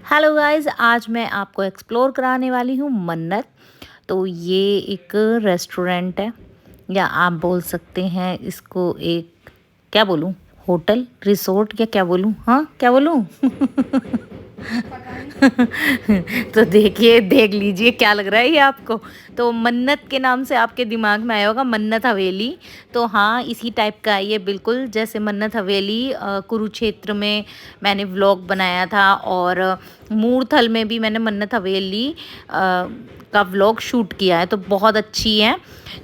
Hello guys, आज मैं आपको एक्सप्लोर कराने वाली हूँ मन्नत। तो ये एक रेस्टोरेंट है, या आप बोल सकते हैं इसको एक, क्या बोलूँ, होटल रिसोर्ट, या क्या बोलूँ, हाँ क्या बोलूँ। तो देखिए, देख लीजिए क्या लग रहा है ये आपको। तो मन्नत के नाम से आपके दिमाग में आया होगा मन्नत हवेली। तो हाँ, इसी टाइप का है ये, बिल्कुल जैसे मन्नत हवेली। कुरुक्षेत्र में मैंने व्लॉग बनाया था, और मूरथल में भी मैंने मन्नत हवेली का व्लॉग शूट किया है, तो बहुत अच्छी है।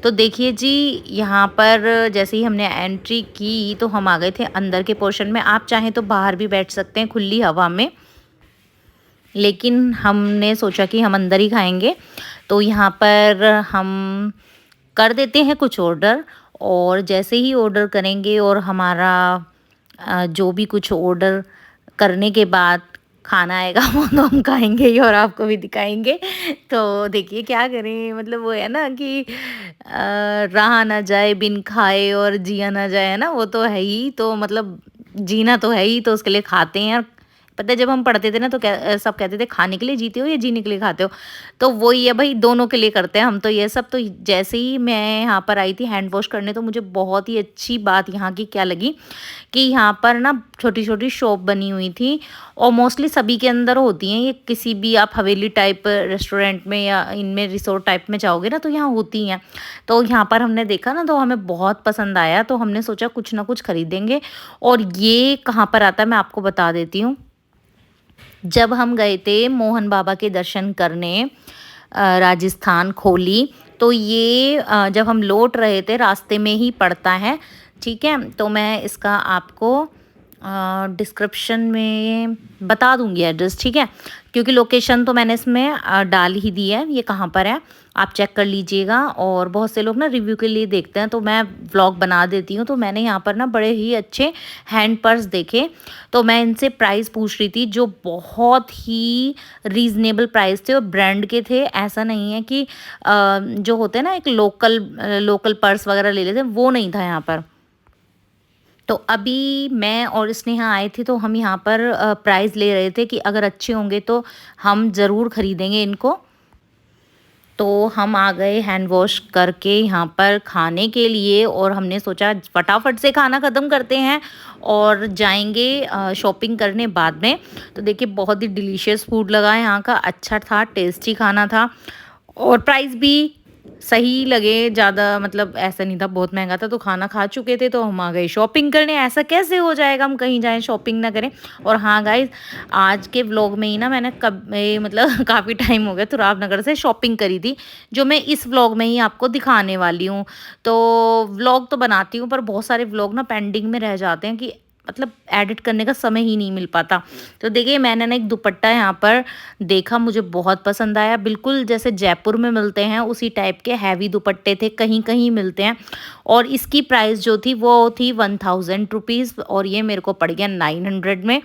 तो देखिए जी, यहाँ पर जैसे ही हमने एंट्री की तो हम आ गए थे अंदर के पोर्शन में। आप चाहें तो बाहर भी बैठ सकते हैं खुली हवा में, लेकिन हमने सोचा कि हम अंदर ही खाएंगे। तो यहाँ पर हम कर देते हैं कुछ ऑर्डर, और जैसे ही ऑर्डर करेंगे और हमारा जो भी कुछ ऑर्डर करने के बाद खाना आएगा वो तो हम खाएंगे ही, और आपको भी दिखाएंगे। तो देखिए क्या करें, मतलब वो है ना कि रहा ना जाए बिन खाए और जिया ना जाए, है ना, वो तो है ही। तो मतलब जीना तो है ही, तो उसके लिए खाते हैं। पता है, जब हम पढ़ते थे ना तो सब कहते थे खाने के लिए जीते हो या जीने के लिए खाते हो। तो वही है भाई, दोनों के लिए करते हैं हम तो ये सब। तो जैसे ही मैं यहाँ पर आई थी हैंड वॉश करने, तो मुझे बहुत ही अच्छी बात यहाँ की क्या लगी कि यहाँ पर ना छोटी छोटी शॉप बनी हुई थी, और मोस्टली सभी के अंदर होती हैं ये। किसी भी आप हवेली टाइप रेस्टोरेंट में या इनमें रिसोर्ट टाइप में जाओगे ना, तो यहाँ होती हैं। तो यहाँ पर हमने देखा ना, तो हमें बहुत पसंद आया, तो हमने सोचा कुछ ना कुछ खरीदेंगे। और ये कहाँ पर आता है मैं आपको बता देती हूँ। जब हम गए थे मोहन बाबा के दर्शन करने राजस्थान खोली, तो ये जब हम लौट रहे थे रास्ते में ही पड़ता है। ठीक है, तो मैं इसका आपको डिस्क्रिप्शन में बता दूंगी एड्रेस, ठीक है, क्योंकि लोकेशन तो मैंने इसमें डाल ही दी है, ये कहाँ पर है आप चेक कर लीजिएगा। और बहुत से लोग ना रिव्यू के लिए देखते हैं, तो मैं व्लॉग बना देती हूँ। तो मैंने यहाँ पर ना बड़े ही अच्छे हैंड पर्स देखे, तो मैं इनसे प्राइस पूछ रही थी, जो बहुत ही रीज़नेबल प्राइस थे और ब्रांड के थे। ऐसा नहीं है कि जो होते हैं ना एक लोकल पर्स वगैरह ले लेते हैं, वो नहीं था यहाँ पर। तो अभी मैं और स्नेहा आए थे, तो हम यहाँ पर प्राइस ले रहे थे कि अगर अच्छे होंगे तो हम ज़रूर ख़रीदेंगे इनको। तो हम आ गए हैंड वॉश करके यहाँ पर खाने के लिए, और हमने सोचा फटाफट से खाना ख़त्म करते हैं और जाएंगे शॉपिंग करने बाद में। तो देखिए, बहुत ही डिलीशियस फूड लगा यहाँ का, अच्छा था, टेस्टी खाना था, और प्राइस भी सही लगे। ज़्यादा मतलब ऐसा नहीं था बहुत महंगा था। तो खाना खा चुके थे, तो हम आ गए शॉपिंग करने। ऐसा कैसे हो जाएगा हम कहीं जाएं शॉपिंग ना करें। और हाँ गाइस, आज के व्लॉग में ही ना मैंने मतलब काफ़ी टाइम हो गया तुराबनगर से शॉपिंग करी थी, जो मैं इस व्लॉग में ही आपको दिखाने वाली हूँ। तो व्लॉग तो बनाती हूँ, पर बहुत सारे व्लॉग ना पेंडिंग में रह जाते हैं कि मतलब एडिट करने का समय ही नहीं मिल पाता। तो देखिए, मैंने ना एक दुपट्टा यहाँ पर देखा, मुझे बहुत पसंद आया। बिल्कुल जैसे जयपुर में मिलते हैं उसी टाइप के हैवी दुपट्टे थे, कहीं कहीं मिलते हैं। और इसकी प्राइस जो थी वो थी 1000 रुपीज़, और ये मेरे को पड़ गया 900 में।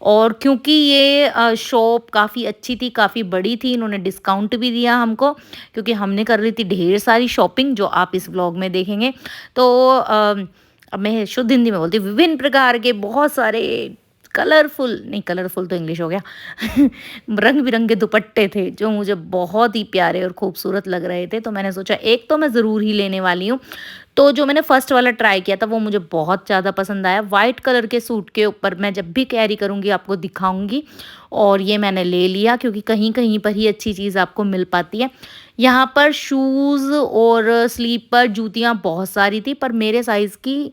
और क्योंकि ये शॉप काफ़ी अच्छी थी, काफ़ी बड़ी थी, इन्होंने डिस्काउंट भी दिया हमको, क्योंकि हमने कर रही थी ढेर सारी शॉपिंग, जो आप इस ब्लॉग में देखेंगे। तो अब मैं शुद्ध हिंदी में बोलती हूँ, विभिन्न प्रकार के बहुत सारे कलरफुल, नहीं कलरफुल तो इंग्लिश हो गया, रंग बिरंगे दुपट्टे थे, जो मुझे बहुत ही प्यारे और खूबसूरत लग रहे थे। तो मैंने सोचा एक तो मैं ज़रूर ही लेने वाली हूँ। तो जो मैंने फ़र्स्ट वाला ट्राई किया था वो मुझे बहुत ज़्यादा पसंद आया। वाइट कलर के सूट के ऊपर मैं जब भी कैरी करूँगी आपको दिखाऊँगी। और ये मैंने ले लिया, क्योंकि कहीं कहीं पर ही अच्छी चीज़ आपको मिल पाती है। यहाँ पर शूज़ और स्लीपर जूतियाँ बहुत सारी थी, पर मेरे साइज़ की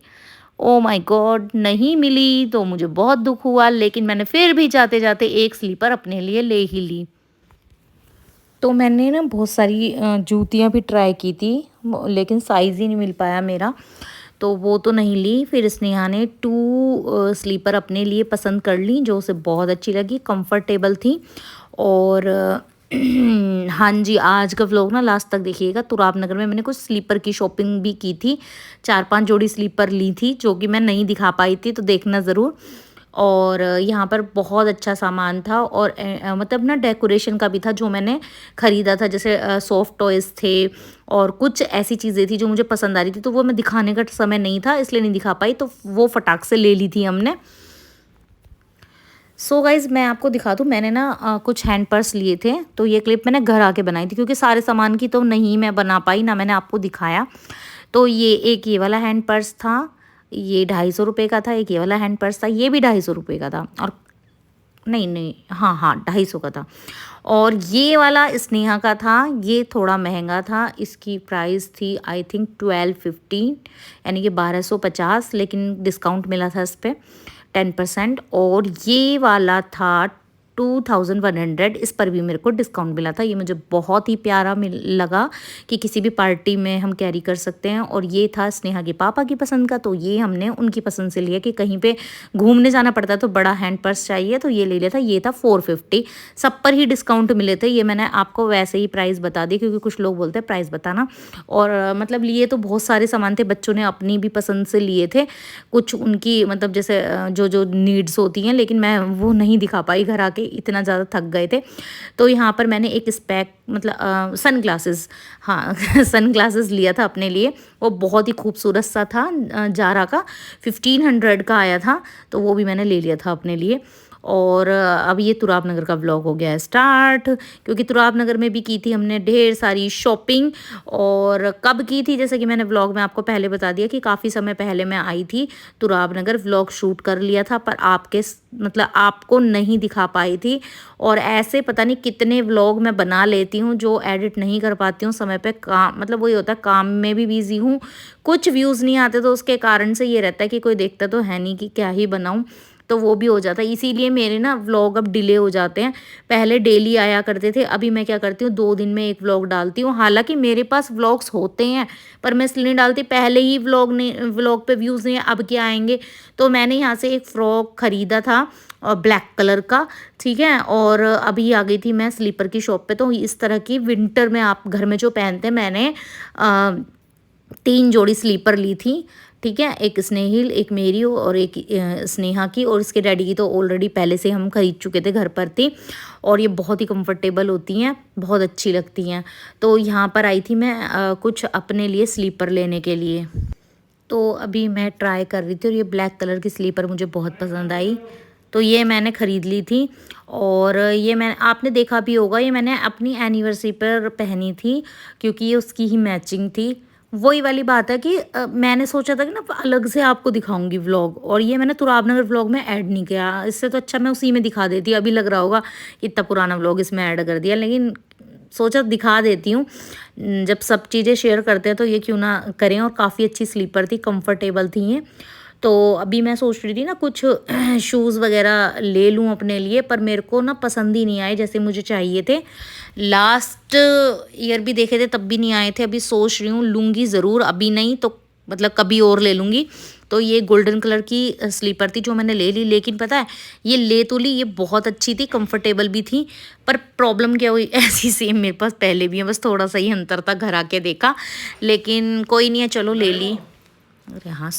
ओ माय गॉड नहीं मिली, तो मुझे बहुत दुख हुआ। लेकिन मैंने फिर भी जाते जाते एक स्लीपर अपने लिए ले ही ली। तो मैंने ना बहुत सारी जूतियाँ भी ट्राई की थी, लेकिन साइज़ ही नहीं मिल पाया मेरा, तो वो तो नहीं ली। फिर स्नेहा ने 2 स्लीपर अपने लिए पसंद कर ली, जो उसे बहुत अच्छी लगी, कंफर्टेबल थी। और हाँ जी, आज का व्लॉग ना लास्ट तक देखिएगा। तुराबनगर में मैंने कुछ स्लीपर की शॉपिंग भी की थी, 4-5 जोड़ी स्लीपर ली थी, जो कि मैं नहीं दिखा पाई थी, तो देखना ज़रूर। और यहाँ पर बहुत अच्छा सामान था, और मतलब ना डेकोरेशन का भी था जो मैंने ख़रीदा था। जैसे सॉफ्ट टॉयज़ थे, और कुछ ऐसी चीज़ें थी जो मुझे पसंद आ रही थी, तो वो मैं दिखाने का समय नहीं था, इसलिए नहीं दिखा पाई, तो वो फटाक से ले ली थी हमने। सो गाइज़ मैं आपको दिखा दूँ, मैंने ना कुछ हैंड पर्स लिए थे, तो ये क्लिप मैंने घर आके बनाई थी क्योंकि सारे सामान की तो नहीं मैं बना पाई, ना मैंने आपको दिखाया। तो ये एक ये वाला हैंड पर्स था, ये 250 रुपये का था। एक ये वाला हैंड पर्स था, ये भी 250 रुपये का था। और नहीं नहीं, हाँ हाँ, 250 का था। और ये वाला स्नेहा का था, ये थोड़ा महंगा था, इसकी प्राइस थी आई थिंक 1250, यानी कि 1250, लेकिन डिस्काउंट मिला था इस पर 10%। और ये वाला था 2100, इस पर भी मेरे को डिस्काउंट मिला था। ये मुझे बहुत ही प्यारा लगा कि किसी भी पार्टी में हम कैरी कर सकते हैं। और ये था स्नेहा के पापा की पसंद का, तो ये हमने उनकी पसंद से लिया कि कहीं पे घूमने जाना पड़ता है तो बड़ा हैंड पर्स चाहिए, तो ये ले लिया था। ये था 450, सब पर ही डिस्काउंट मिले थे। ये मैंने आपको वैसे ही प्राइस बता दी क्योंकि कुछ लोग बोलते हैं प्राइस बताना। और मतलब लिए तो बहुत सारे सामान थे, बच्चों ने अपनी भी पसंद से लिए थे, कुछ उनकी मतलब जैसे जो जो नीड्स होती हैं, लेकिन मैं वो नहीं दिखा पाई घर आके, इतना ज़्यादा थक गए थे। तो यहाँ पर मैंने एक स्पेक मतलब सन ग्लासेस, हाँ सन ग्लासेस लिया था अपने लिए। वो बहुत ही खूबसूरत सा था, जारा का 1500 का आया था, तो वो भी मैंने ले लिया था अपने लिए। और अब ये तुराब नगर का व्लॉग हो गया है स्टार्ट, क्योंकि तुराब नगर में भी की थी हमने ढेर सारी शॉपिंग। और कब की थी, जैसे कि मैंने व्लॉग में आपको पहले बता दिया कि काफ़ी समय पहले मैं आई थी तुराब नगर, व्लॉग शूट कर लिया था, पर आपके मतलब आपको नहीं दिखा पाई थी। और ऐसे पता नहीं कितने व्लॉग मैं बना लेती हूँ जो एडिट नहीं कर पाती हूँ समय पे, काम मतलब वही होता है, काम में भी बिजी हूँ, कुछ व्यूज़ नहीं आते, तो उसके कारण से ये रहता है कि कोई देखता तो है नहीं कि क्या ही बनाऊँ, तो वो भी हो जाता है। इसीलिए मेरे ना व्लॉग अब डिले हो जाते हैं। पहले डेली आया करते थे, अभी मैं क्या करती हूँ 2 दिन में एक व्लॉग डालती हूँ। हालांकि मेरे पास व्लॉग्स होते हैं, पर मैं इसलिए नहीं डालती, पहले ही व्लॉग पे व्यूज़ नहीं है, अब क्या आएंगे। तो मैंने यहाँ से एक फ्रॉक ख़रीदा था और ब्लैक कलर का, ठीक है। और अभी आ गई थी मैं स्लीपर की शॉप पे, तो इस तरह की विंटर में आप घर में जो पहनते हैं, मैंने 3 जोड़ी स्लीपर ली थी, ठीक है। एक स्नेहिल, एक मेरी और एक स्नेहा की, और इसके डैडी की तो ऑलरेडी पहले से हम खरीद चुके थे, घर पर थी। और ये बहुत ही कंफर्टेबल होती हैं, बहुत अच्छी लगती हैं। तो यहाँ पर आई थी मैं कुछ अपने लिए स्लीपर लेने के लिए। तो अभी मैं ट्राई कर रही थी और ये ब्लैक कलर की स्लीपर मुझे बहुत पसंद आई, तो ये मैंने ख़रीद ली थी। और ये मैं आपने देखा भी होगा, ये मैंने अपनी एनिवर्सरी पर पहनी थी क्योंकि ये उसकी ही मैचिंग थी। वही वाली बात है कि मैंने सोचा था कि ना अलग से आपको दिखाऊंगी व्लॉग, और ये मैंने तुराबनगर व्लॉग में ऐड नहीं किया। इससे तो अच्छा मैं उसी में दिखा देती। अभी लग रहा होगा कि इतना पुराना व्लॉग इसमें ऐड कर दिया, लेकिन सोचा दिखा देती हूँ। जब सब चीज़ें शेयर करते हैं तो ये क्यों ना करें। और काफ़ी अच्छी स्लीपर थी, कंफर्टेबल थी ये। तो अभी मैं सोच रही थी ना कुछ शूज़ वगैरह ले लूँ अपने लिए, पर मेरे को ना पसंद ही नहीं आए जैसे मुझे चाहिए थे। लास्ट ईयर भी देखे थे तब भी नहीं आए थे। अभी सोच रही हूँ लूँगी ज़रूर, अभी नहीं तो मतलब कभी और ले लूँगी। तो ये गोल्डन कलर की स्लीपर थी जो मैंने ले ली, लेकिन पता है ये ले तो ली, ये बहुत अच्छी थी, कंफर्टेबल भी थी, पर प्रॉब्लम क्या हुई ऐसी सेम मेरे पास पहले भी है, बस थोड़ा सा ही अंतर था, घर आके देखा। लेकिन कोई नहीं है, चलो ले ली। अरे हाँ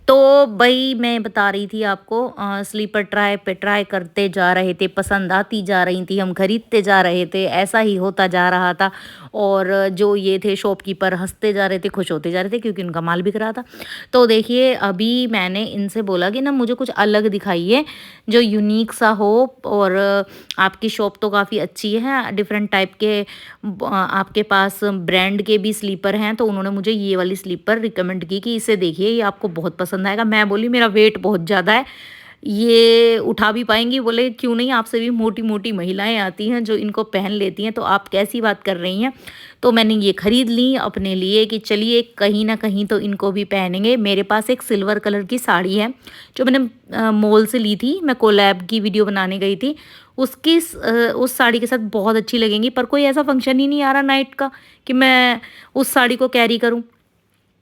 तो भाई मैं बता रही थी आपको, स्लीपर ट्राई करते जा रहे थे, पसंद आती जा रही थी, हम खरीदते जा रहे थे, ऐसा ही होता जा रहा था। और जो ये थे शॉपकीपर हंसते जा रहे थे, खुश होते जा रहे थे क्योंकि उनका माल बिक रहा था। तो देखिए अभी मैंने इनसे बोला कि ना मुझे कुछ अलग दिखाइए जो यूनिक सा हो। और आपकी शॉप तो काफ़ी अच्छी है, डिफरेंट टाइप के आपके पास ब्रांड के भी स्लीपर हैं। तो उन्होंने मुझे ये वाली स्लीपर रिकमेंड की कि इसे देखिए, ये आपको बहुत पसंद आएगा। मैं बोली मेरा वेट बहुत ज़्यादा है, ये उठा भी पाएंगी? बोले क्यों नहीं, आपसे भी मोटी मोटी महिलाएं आती हैं जो इनको पहन लेती हैं, तो आप कैसी बात कर रही हैं। तो मैंने ये ख़रीद ली अपने लिए कि चलिए कहीं ना कहीं तो इनको भी पहनेंगे। मेरे पास एक सिल्वर कलर की साड़ी है जो मैंने मॉल से ली थी, मैं कोलैब की वीडियो बनाने गई थी, उसकी उस साड़ी के साथ बहुत अच्छी लगेंगी। पर कोई ऐसा फंक्शन ही नहीं आ रहा नाइट का कि मैं उस साड़ी को कैरी करूं।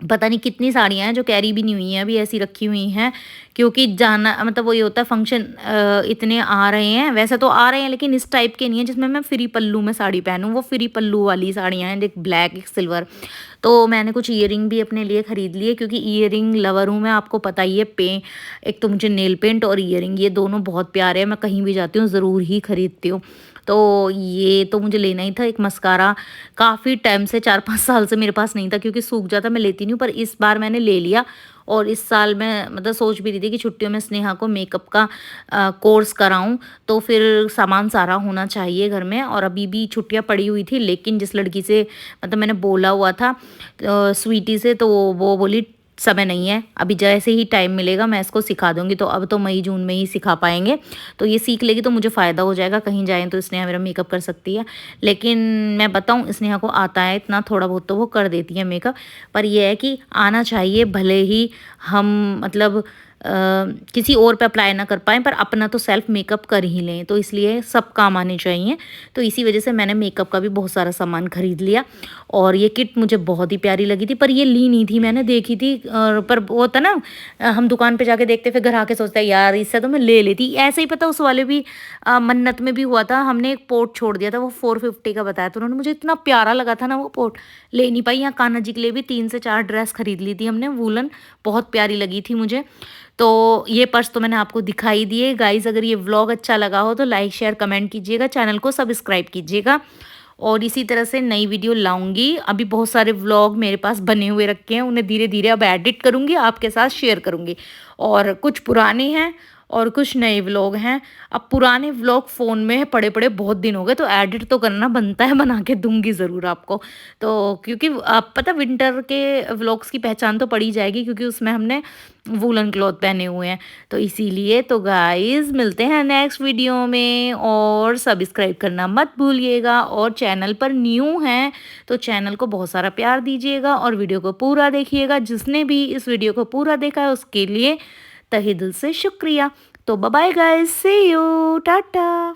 पता नहीं कितनी साड़ियाँ हैं जो कैरी भी नहीं हुई हैं, अभी ऐसी रखी हुई हैं, क्योंकि जाना मतलब वही होता है फंक्शन इतने आ रहे हैं, वैसे तो आ रहे हैं लेकिन इस टाइप के नहीं है जिसमें मैं फ्री पल्लू में साड़ी पहनूं। वो फ्री पल्लू वाली साड़ियाँ हैं, एक ब्लैक एक सिल्वर। तो मैंने कुछ ईयरिंग भी अपने लिए ख़रीद लिए क्योंकि ईयरिंग लवर हूँ मैं, आपको पता ही है। एक तो मुझे नेल पेंट और ईयरिंग ये दोनों बहुत प्यारे हैं, मैं कहीं भी जाती हूँ ज़रूर ही खरीदती हूँ। तो ये तो मुझे लेना ही था। एक मस्कारा काफ़ी टाइम से 4-5 साल से मेरे पास नहीं था क्योंकि सूख जाता, मैं लेती नहीं हूँ, पर इस बार मैंने ले लिया और इस साल मैं मतलब सोच भी रही थी कि छुट्टियों में स्नेहा को मेकअप का कोर्स कराऊँ, तो फिर सामान सारा होना चाहिए घर में। और अभी भी छुट्टियाँ पड़ी हुई थी, लेकिन जिस लड़की से मतलब मैंने बोला हुआ था स्वीटी से, तो वो बोली समय नहीं है, अभी जैसे ही टाइम मिलेगा मैं इसको सिखा दूँगी। तो अब तो मई जून में ही सिखा पाएँगे, तो ये सीख लेगी तो मुझे फ़ायदा हो जाएगा, कहीं जाएँ तो स्नेहा मेरा मेकअप कर सकती है। लेकिन मैं बताऊँ, स्नेहा को आता है इतना, थोड़ा बहुत तो वो कर देती है मेकअप, पर ये है कि आना चाहिए, भले ही हम मतलब किसी और पे अप्लाई ना कर पाएँ, पर अपना तो सेल्फ मेकअप कर ही लें, तो इसलिए सब काम आने चाहिए। तो इसी वजह से मैंने मेकअप का भी बहुत सारा सामान खरीद लिया, और ये किट मुझे बहुत ही प्यारी लगी थी, पर ये ली नहीं थी, मैंने देखी थी पर वो होता ना, हम दुकान पे जाके देखते फिर घर आके सोचते हैं यार इससे तो मैं ले लेती। ऐसे ही पता उस वाले भी मन्नत में भी हुआ था, हमने एक पोर्ट छोड़ दिया था, वो 450 का बताया था उन्होंने, मुझे इतना प्यारा लगा था ना वो पोर्ट, ले नहीं पाई। यहाँ कान्हा जी के लिए भी 3 से 4 ड्रेस खरीद ली थी हमने वूलन, बहुत प्यारी लगी थी मुझे। तो ये पर्स तो मैंने आपको दिखाई दिए गाइज़। अगर ये व्लॉग अच्छा लगा हो तो लाइक शेयर कमेंट कीजिएगा, चैनल को सब्सक्राइब कीजिएगा, और इसी तरह से नई वीडियो लाऊंगी। अभी बहुत सारे व्लॉग मेरे पास बने हुए रखे हैं, उन्हें धीरे धीरे अब एडिट करूंगी, आपके साथ शेयर करूंगी। और कुछ पुराने हैं और कुछ नए व्लॉग हैं। अब पुराने व्लॉग फ़ोन में पड़े पड़े बहुत दिन हो गए, तो एडिट तो करना बनता है, बना के दूंगी ज़रूर आपको। तो क्योंकि आप पता, विंटर के व्लॉग्स की पहचान तो पड़ी जाएगी, क्योंकि उसमें हमने वूलन क्लॉथ पहने हुए हैं, तो इसीलिए। तो गाइस मिलते हैं नेक्स्ट वीडियो में, और सब्सक्राइब करना मत भूलिएगा, और चैनल पर न्यू हैं तो चैनल को बहुत सारा प्यार दीजिएगा, और वीडियो को पूरा देखिएगा। जिसने भी इस वीडियो को पूरा देखा है उसके लिए तहे दिल से शुक्रिया। तो bye bye guys, see you, Tata.